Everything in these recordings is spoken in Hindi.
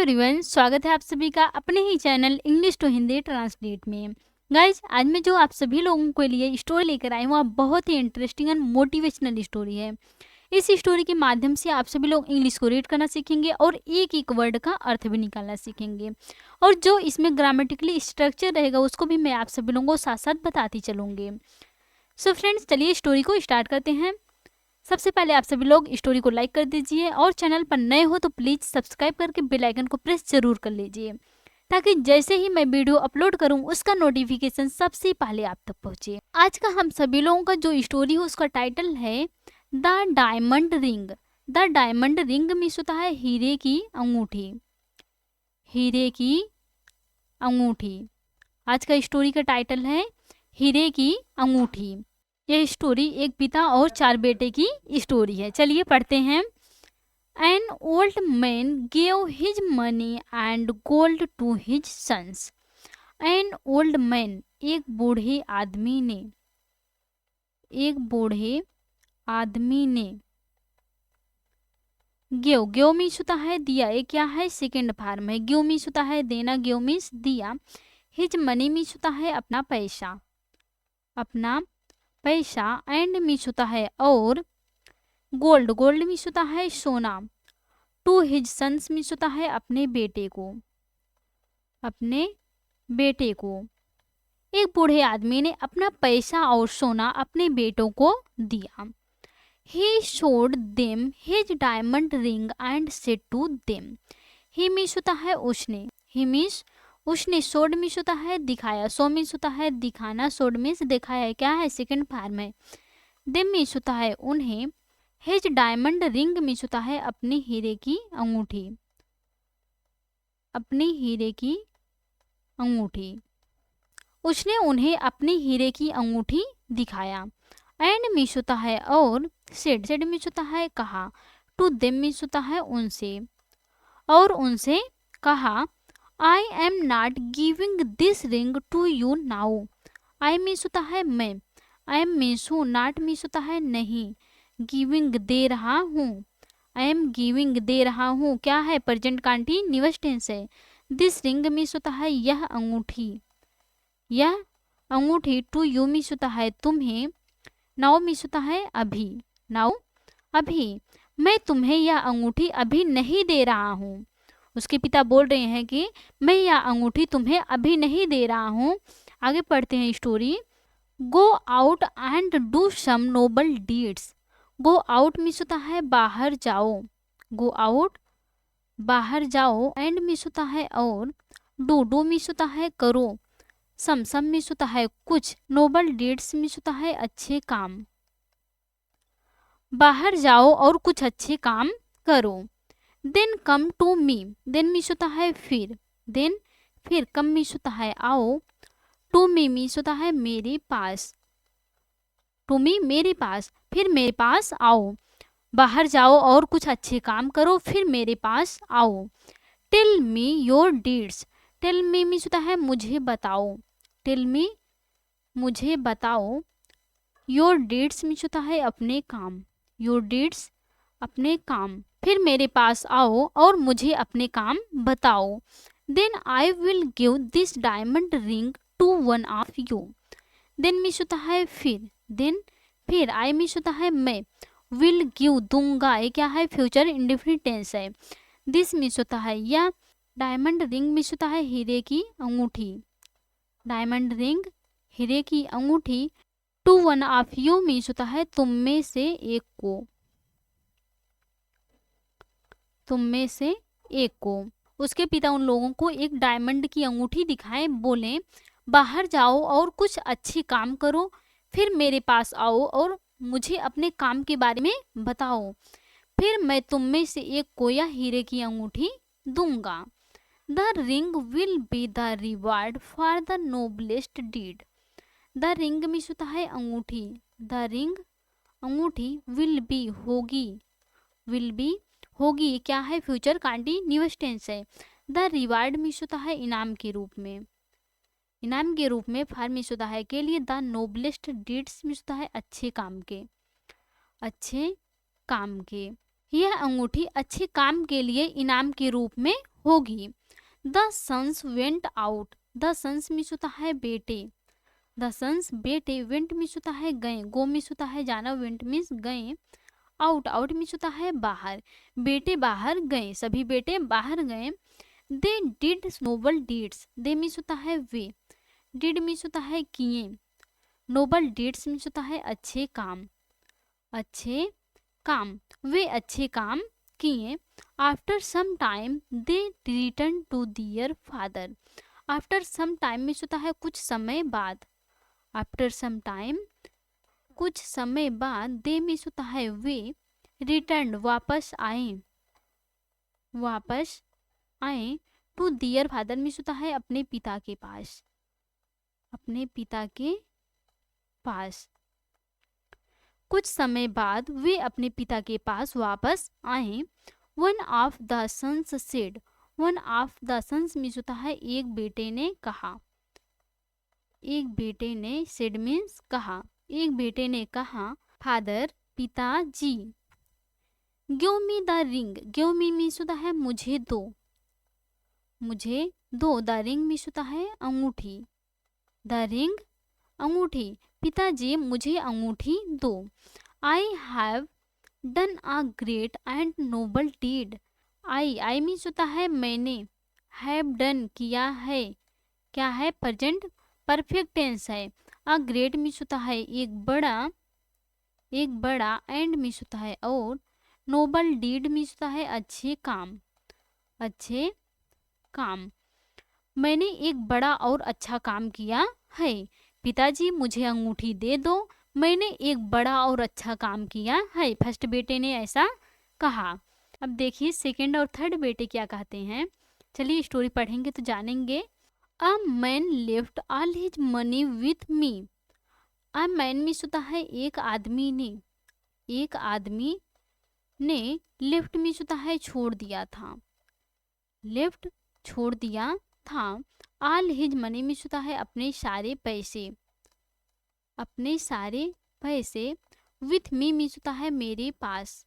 एवरीवन, स्वागत है आप सभी का अपने ही channel English to Hindi translate में। गाइज, आज मैं जो आप सभी लोगों के लिए स्टोरी लेकर आई हूँ, आप बहुत ही इंटरेस्टिंग एंड मोटिवेशनल स्टोरी है। इस स्टोरी के माध्यम से आप सभी लोग इंग्लिश को रीड करना सीखेंगे और एक एक वर्ड का अर्थ भी निकालना सीखेंगे। और जो इसमें ग्रामेटिकली स्ट्रक्चर रहेगा उसको भी मैं आप सभी लोगों को साथ साथ बताती चलूँगी। सो फ्रेंड्स, चलिए स्टोरी को स्टार्ट करते हैं। सबसे पहले आप सभी लोग स्टोरी को लाइक कर दीजिए और चैनल पर नए हो तो प्लीज़ सब्सक्राइब करके बेल आइकन को प्रेस जरूर कर लीजिए, ताकि जैसे ही मैं वीडियो अपलोड करूं उसका नोटिफिकेशन सबसे पहले आप तक पहुंचे। आज का हम सभी लोगों का जो स्टोरी है उसका टाइटल है the diamond ring. The diamond ring means होता है हीरे की अंगूठी। हीरे की अंगूठी। आज का स्टोरी का टाइटल है हीरे की अंगूठी। यह स्टोरी एक पिता और 4 बेटे की स्टोरी है। चलिए पढ़ते हैं। An old man gave his money and gold to his sons. An old man, एक बूढ़े आदमी ने, गेव मीन्स होता है दिया। ये क्या है? सेकेंड फॉर्म है। गिव मीन्स होता है देना, गिव मीन्स दिया। हिज मनी मीन्स होता है अपना पैसा। एंड मीन्स होता है और। गोल्ड मीन्स होता है सोना। टू हिज सन्स मीन्स होता है अपने बेटे को। एक बूढ़े आदमी ने अपना पैसा और सोना अपने बेटों को दिया। He showed them his diamond ring and said to them. He means होता है उसने। ही मीन्स उसने। शोड मीन्स होता है दिखाया। शो मीन्स होता है दिखाना। शोड मीन्स दिखाया। क्या है? सेकंड फॉर्म है। देम मीन्स होता है उन्हें। हिज डायमंड रिंग मीन्स होता है अपनी हीरे की अंगूठी। उसने उन्हें अपनी हीरे की अंगूठी दिखाया। एंड मीन्स होता है और। सेड मीन्स होता है कहा। टू देम मीन्स होता है उनसे और उनसे कहा। I am not giving this ring to you now. I means होता है मैं। आई एम मीन्स हूँ। नॉट मीन्स होता है नहीं। गिविंग दे रहा हूँ। आई एम गिविंग दे रहा हूँ। क्या है? प्रेजेंट कंटीन्यूअस टेंस है। दिस रिंग मीन्स होता है यह अंगूठी। टू यू मीन्स होता है तुम्हें। नाउ मीन्स होता है अभी। मैं तुम्हें यह अंगूठी अभी नहीं दे रहा हूँ। उसके पिता बोल रहे हैं कि मैं यह अंगूठी तुम्हें अभी नहीं दे रहा हूँ। आगे पढ़ते हैं story. Go out and do some noble deeds. Go out means होता है बाहर जाओ। गो आउट, बाहर जाओ। एंड मीन्स होता है और। डू मीन्स होता है करो। सम मीन्स होता है कुछ। नोबल डीड्स मीन्स होता है अच्छे काम। बाहर जाओ और कुछ अच्छे काम करो। Then come to me. Then means होता है फिर। कम मीन्स होता है आओ। टू मी मीन्स होता है मेरे पास। फिर मेरे पास आओ। बाहर जाओ और कुछ अच्छे काम करो, फिर मेरे पास आओ। Tell me your deeds. Tell me means होता है मुझे बताओ। मुझे बताओ। योर डीड्स मीन्स होता है अपने काम। अपने काम। फिर मेरे पास आओ और मुझे अपने काम बताओ। Then I will give this diamond ring to one of you. Then means होता है फिर। आई मीन्स होता है मैं। विल गिव दूंगा। ये क्या है? फ्यूचर इंडेफिनिट टेंस है। दिस मीन्स होता है यह। डायमंड रिंग मीन्स होता है हीरे की अंगूठी। डायमंड रिंग, हीरे की अंगूठी। To one of you means होता है तुम में से एक को। उसके पिता उन लोगों को एक डायमंड की अंगूठी दिखाए, बोले बाहर जाओ और कुछ अच्छे काम करो, फिर मेरे पास आओ और मुझे अपने काम के बारे में बताओ, फिर मैं तुम में से एक को यह हीरे की अंगूठी दूंगा। The ring will be the reward for the noblest deed. The ring means होता है अंगूठी। द रिंग, अंगूठी। विल बी, होगी। क्या है? फ्यूचर कंटीन्यूअस टेंस है। द रिवार्ड मीन्स होता है इनाम के रूप में। फॉर मीन्स होता है के लिए। द नोबलेस्ट डीड्स मीन्स होता है अच्छे काम के। यह अंगूठी अच्छे काम के लिए इनाम के रूप में होगी। The sons went out, the sons means होता है बेटे, द सन्स बेटे, वेंट मीन्स होता है गए, गो मीन्स होता है जाना, वेंट मीन्स गए, आउट, आउट मीन्स होता है बाहर, बेटे बाहर गए, सभी बेटे बाहर गए। They did noble deeds, they means होता है वे, डिड मीन्स होता है किए, नोबल डीड्स मीन्स होता है अच्छे काम, अच्छे काम, वे अच्छे काम किए। After some time they return to their father, after some time means होता है कुछ समय बाद, आफ्टर सम टाइम कुछ समय बाद, दे मीन्स होता है वे, रिटर्न वापस आए, वापस आए, टू दियर फादर मीन्स होता है अपने पिता के पास, अपने पिता के पास। कुछ समय बाद वे अपने पिता के पास वापस आए। One of the sons said, one of the sons means होता है एक बेटे ने कहा, एक बेटे ने, सेड मीन्स कहा, एक बेटे ने कहा, फादर पिताजी, give me the ring, give me means होता है मुझे दो, मुझे दो, द रिंग मीन्स होता है अंगूठी, द रिंग अंगूठी, पिताजी मुझे अंगूठी दो। I have done a great and noble deed, I means होता है मैंने, हैव डन किया है, क्या है प्रेजेंट परफेक्ट टेंस है, अ ग्रेट मीन्स होता है एक बड़ा, एक बड़ा, एंड मीन्स होता है और, नोबल डीड मीन्स होता है अच्छे काम, अच्छे काम, मैंने एक बड़ा और अच्छा काम किया है। पिताजी मुझे अंगूठी दे दो, मैंने एक बड़ा और अच्छा काम किया है, फर्स्ट बेटे ने ऐसा कहा। अब देखिए सेकंड और थर्ड बेटे क्या कहते हैं, चलिए स्टोरी पढ़ेंगे तो जानेंगे। A man left all his money with me, a man means होता है एक आदमी ने, एक आदमी ने, लेफ्ट मीन्स होता है छोड़ दिया था, लेफ्ट छोड़ दिया था, ऑल हिज मनी मीन्स होता है अपने सारे पैसे, अपने सारे पैसे, विथ मी मीन्स होता है मेरे पास,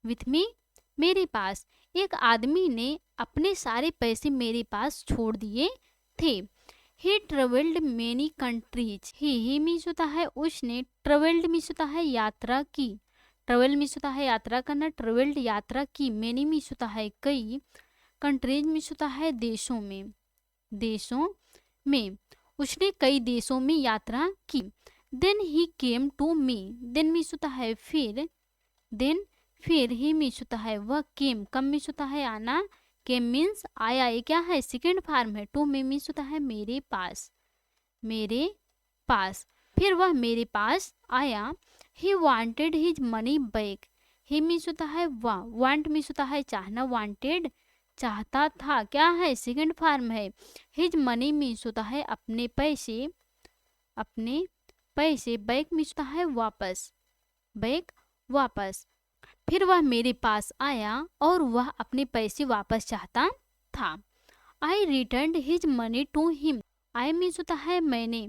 विथ मी मेरे पास, एक आदमी ने अपने सारे पैसे मेरे पास छोड़ दिए थे। ही ट्रेवल्ड मेनी कंट्रीज, ही मीन्स होता है उसने, ट्रेवल्ड मीन्स होता है यात्रा की, ट्रेवल मीन्स होता है यात्रा करना, ट्रेवल्ड यात्रा की, मेनी मीन्स होता है कई, कंट्रीज मीन्स होता है देशों में, देशों में, उसने कई देशों में यात्रा की। Then he came to me, then means होता है फिर, देन फिर, ही मीन्स होता है वह, केम कम मीन्स होता है आना, केम मीन्स आया, ये क्या है सेकेंड फॉर्म है, टू मी मीन्स होता है मेरे पास, मेरे पास, फिर वह मेरे पास आया। He wanted his money back, he means होता है वह, वांट मीन्स होता है चाहना, वांटेड चाहता था, क्या है सेकंड फॉर्म है। हिज मनी मीन्स होता है अपने पैसे, अपने पैसे, बैक मीन्स होता है वापस, बैक वापस, फिर वह मेरे पास आया और वह अपने पैसे वापस चाहता था। I return his money to him, I means होता है मैंने,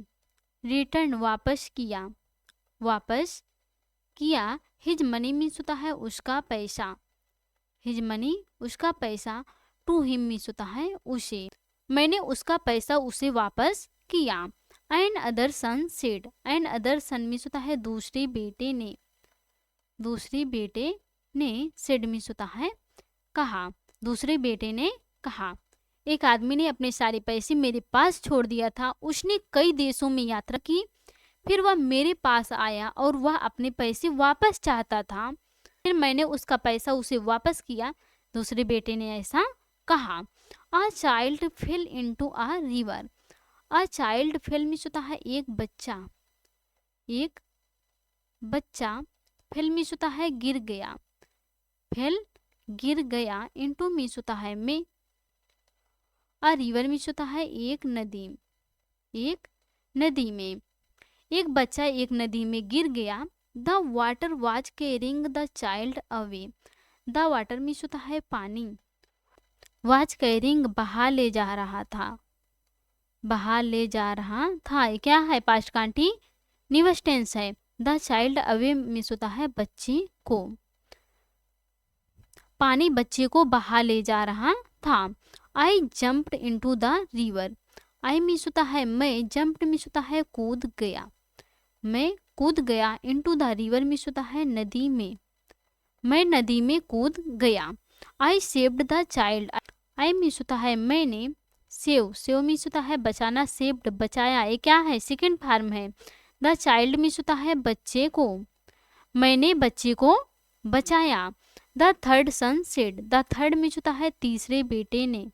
रिटर्न वापस किया, वापस किया, हिज मनी मीन्स होता है उसका पैसा, हिज मनी उसका पैसा, टू हिम मीन्स होता है उसे, मैंने उसका पैसा उसे वापस किया। And other son said, and other son means होता है दूसरे बेटे ने, दूसरे बेटे ने, सेड मीन्स होता है कहा, दूसरे बेटे ने कहा, एक आदमी ने अपने सारे पैसे मेरे पास छोड़ दिया था, उसने कई देशों में यात्रा की, फिर वह मेरे पास आया और वह अपने पैसे वापस चाहता था, फिर मैंने उसका पैसा उसे वापस किया, दूसरे बेटे ने ऐसा कहा। A child fail into a river, a child fail means होता है एक बच्चा, एक बच्चा, फेल मीन्स होता है गिर गया, फेल गिर गया, इनटू मीन्स होता है में, अ रिवर मीन्स होता है एक नदी, एक नदी में, एक बच्चा एक नदी में गिर गया। The water was carrying the child away, the water means होता है पानी, वाज कैरिंग बहा ले जा रहा था, बहा ले जा रहा था, ये क्या है पास्ट कंटीन्यूअस टेंस है। द चाइल्ड अवे मीन्स होता है बच्चे को, पानी बच्चे को बहा ले जा रहा था। I jumped into the river. I means होता है मैं, जंप्ड मीन्स होता है कूद गया, मैं कूद गया। इनटू द रिवर मीन्स होता है नदी में, मैं नदी में कूद गया। I saved the child. I means होता है मैंने, सेव, सेव मीन्स होता है बचाना, सेव्ड बचाया, ये क्या है सेकंड फॉर्म है। द चाइल्ड मीन्स होता है बच्चे को, मैंने बच्चे को बचाया। The third son said. The third means होता है तीसरे बेटे ने,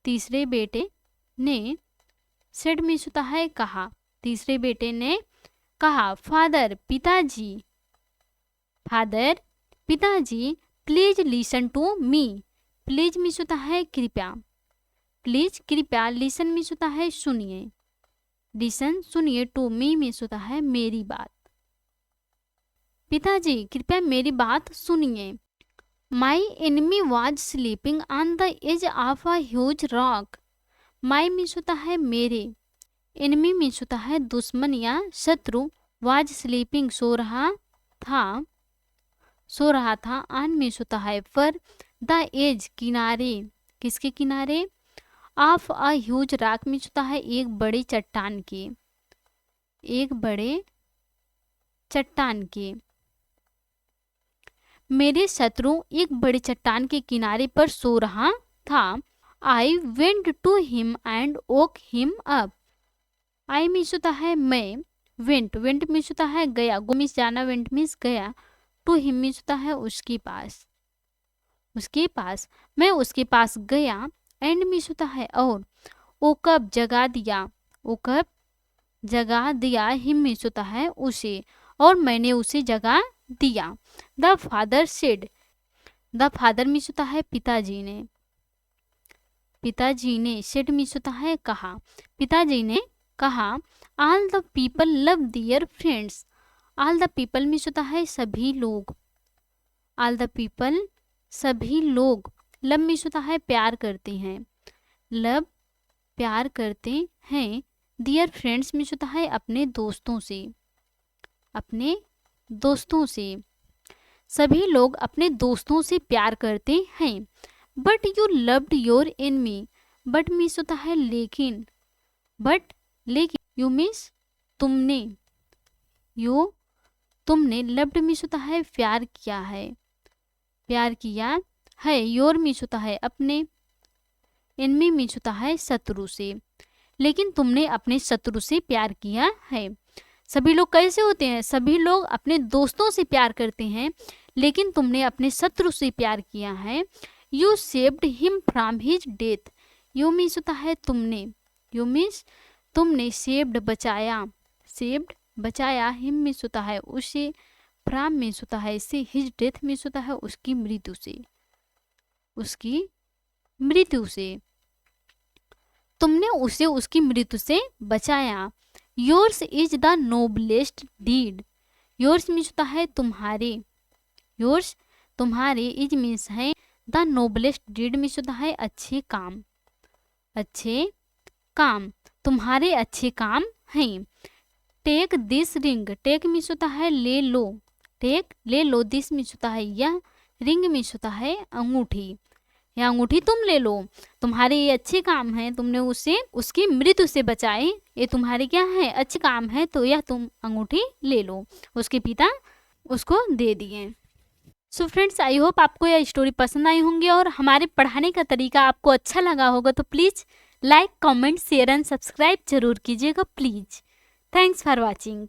तीसरे बेटे ने। सेड मीन्स होता है कहा, तीसरे बेटे ने कहा। फादर पिताजी, फादर पिताजी। Please listen to me. Please means होता है कृपया, प्लीज कृपया। लिसन मीन्स होता है सुनिए, लिसन सुनिए। टू मी मीन्स होता है मेरी बात, पिताजी कृपया मेरी बात सुनिए। My enemy was sleeping on the edge of a huge rock. My means होता है मेरे, एनिमी मीन्स होता है दुश्मन या शत्रु। वॉज स्लीपिंग सो रहा था, सो रहा था। ऑन मीन्स होता है पर। द एज किनारे, किसके किनारे। Of a huge rock means होता है एक बड़े चट्टान के, एक बड़े चट्टान के। मेरे शत्रु एक बड़े चट्टान के किनारे पर सो रहा था। I went to him and woke him up. I means होता है मैं, वेंट, वेंट मीन्स होता है गया, गो मीन्स जाना, वेंट मीन्स गया। टू हिम मीन्स होता है उसके पास, उसके पास, मैं उसके पास गया। एंड मीन्स होता है और। ओकअप जगा दिया, ओकअप जगा दिया। हिम मीन्स होता है उसे, और मैंने उसे जगा दिया। The father said. The father means होता है पिताजी ने, पिताजी ने। सेड मीन्स होता है कहा, पिताजी ने कहा। All the people love their friends. All the people means होता है सभी लोग, ऑल द पीपल सभी लोग। लव मीन्स होता है प्यार करते हैं, लव प्यार करते हैं। दियर फ्रेंड्स मीन्स होता है अपने दोस्तों से, अपने दोस्तों से। सभी लोग अपने दोस्तों से प्यार करते हैं। But you loved your enemy. But means होता है लेकिन, बट लेकिन। यू मीन्स तुमने, यू तुमने। लव्ड मीन्स होता है प्यार किया है, प्यार किया है। योर मीन्स होता है अपने, एनिमी मीन्स होता है शत्रु से। लेकिन तुमने अपने शत्रु से प्यार किया है। सभी लोग कैसे होते हैं, सभी लोग अपने दोस्तों से प्यार करते हैं, लेकिन तुमने अपने शत्रु से प्यार किया है। You saved him from his death. You means होता है तुमने, यू मीन्स तुमने। सेव्ड बचाया, सेव्ड बचाया। हिम मीन्स होता है उसे, फ्रॉम मीन्स होता है से, हिज डेथ मीन्स होता है उसकी मृत्यु से, उसकी मृत्यु से। तुमने उसे उसकी मृत्यु से बचाया। Yours is the noblest deed. Yours means होता है तुम्हारे, योर्स तुम्हारे। इज मीन्स है द नोबलेस्ट डीड मीन्स होता है अच्छे काम, अच्छे काम। तुम्हारे अच्छे काम हैं। Take this ring. Take means होता है ले लो, टेक ले लो। दिस मीन्स होता है यह, रिंग मीन्स होता है अंगूठी, यह अंगूठी तुम ले लो। तुम्हारे ये अच्छे काम है, तुमने उसे उसकी मृत्यु से बचाए, ये तुम्हारे क्या है अच्छे काम है, तो यह तुम अंगूठी ले लो। उसके पिता उसको दे दिए। सो फ्रेंड्स, आई होप आपको यह स्टोरी पसंद आई होंगी और हमारे पढ़ाने का तरीका आपको अच्छा लगा होगा। तो please like, comment, share and subscribe जरूर कीजिएगा प्लीज़। Thanks for watching.